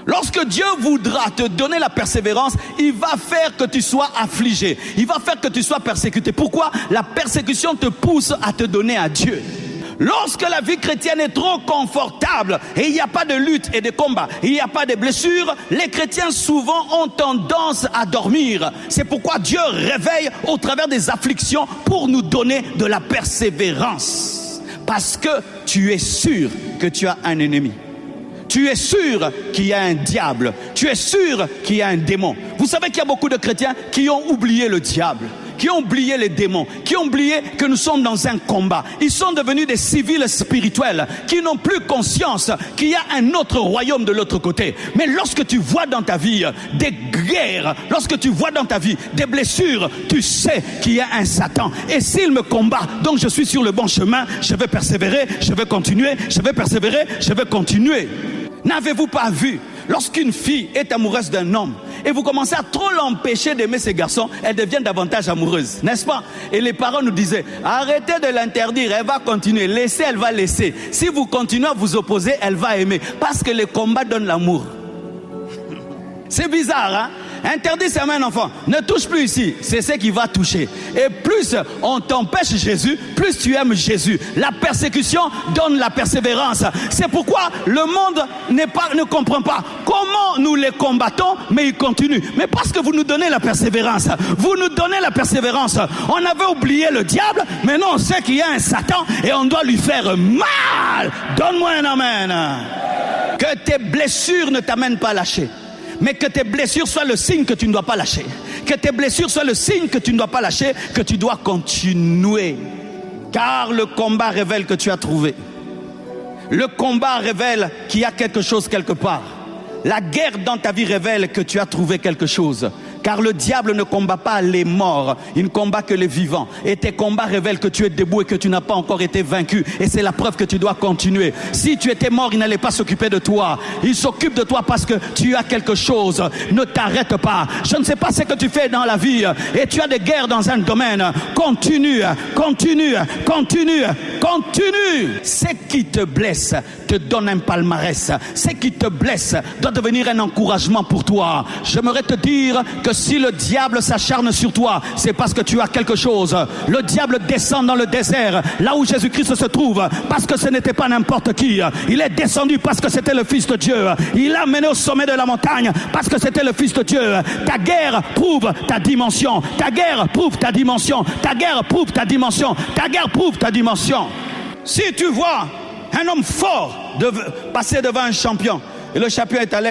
Lorsque Dieu voudra te donner la persévérance, il va faire que tu sois affligé. Il va faire que tu sois persécuté. Pourquoi? La persécution te pousse à te donner à Dieu. Lorsque la vie chrétienne est trop confortable et il n'y a pas de lutte et de combat, il n'y a pas de blessures, les chrétiens souvent ont tendance à dormir. C'est pourquoi Dieu réveille au travers des afflictions pour nous donner de la persévérance. Parce que tu es sûr que tu as un ennemi. Tu es sûr qu'il y a un diable. Tu es sûr qu'il y a un démon. Vous savez qu'il y a beaucoup de chrétiens qui ont oublié le diable, qui ont oublié les démons, qui ont oublié que nous sommes dans un combat. Ils sont devenus des civils spirituels qui n'ont plus conscience qu'il y a un autre royaume de l'autre côté. Mais lorsque tu vois dans ta vie des guerres, lorsque tu vois dans ta vie des blessures, tu sais qu'il y a un Satan. Et s'il me combat, donc je suis sur le bon chemin, je vais persévérer, je vais continuer, je vais persévérer, je vais continuer. N'avez-vous pas vu, lorsqu'une fille est amoureuse d'un homme et vous commencez à trop l'empêcher d'aimer ces garçons, elle devient davantage amoureuse, n'est-ce pas? Et les parents nous disaient, arrêtez de l'interdire, elle va continuer, laissez, elle va laisser. Si vous continuez à vous opposer, elle va aimer, parce que les combats donnent l'amour. C'est bizarre, hein? Interdit sa main, enfant. Ne touche plus ici. C'est ce qui va toucher. Et plus on t'empêche Jésus, plus tu aimes Jésus. La persécution donne la persévérance. C'est pourquoi le monde ne comprend pas comment nous les combattons, mais ils continuent. Mais parce que vous nous donnez la persévérance. Vous nous donnez la persévérance. On avait oublié le diable, mais non, on sait qu'il y a un Satan et on doit lui faire mal. Donne-moi un amen. Que tes blessures ne t'amènent pas à lâcher. Mais que tes blessures soient le signe que tu ne dois pas lâcher. Que tes blessures soient le signe que tu ne dois pas lâcher, que tu dois continuer. Car le combat révèle que tu as trouvé. Le combat révèle qu'il y a quelque chose quelque part. La guerre dans ta vie révèle que tu as trouvé quelque chose. Car le diable ne combat pas les morts, il ne combat que les vivants. Et tes combats révèlent que tu es debout et que tu n'as pas encore été vaincu. Et c'est la preuve que tu dois continuer. Si tu étais mort, il n'allait pas s'occuper de toi. Il s'occupe de toi parce que tu as quelque chose. Ne t'arrête pas. Je ne sais pas ce que tu fais dans la vie et tu as des guerres dans un domaine. Continue, continue, continue, continue. Ce qui te blesse te donne un palmarès. Ce qui te blesse doit devenir un encouragement pour toi. J'aimerais te dire que si le diable s'acharne sur toi, c'est parce que tu as quelque chose. Le diable descend dans le désert, là où Jésus-Christ se trouve, parce que ce n'était pas n'importe qui. Il est descendu parce que c'était le Fils de Dieu. Il l'a mené au sommet de la montagne parce que c'était le Fils de Dieu. Ta guerre prouve ta dimension. Ta guerre prouve ta dimension. Ta guerre prouve ta dimension. Ta guerre prouve ta dimension. Si tu vois un homme fort passer devant un champion, et le champion est à l'aise,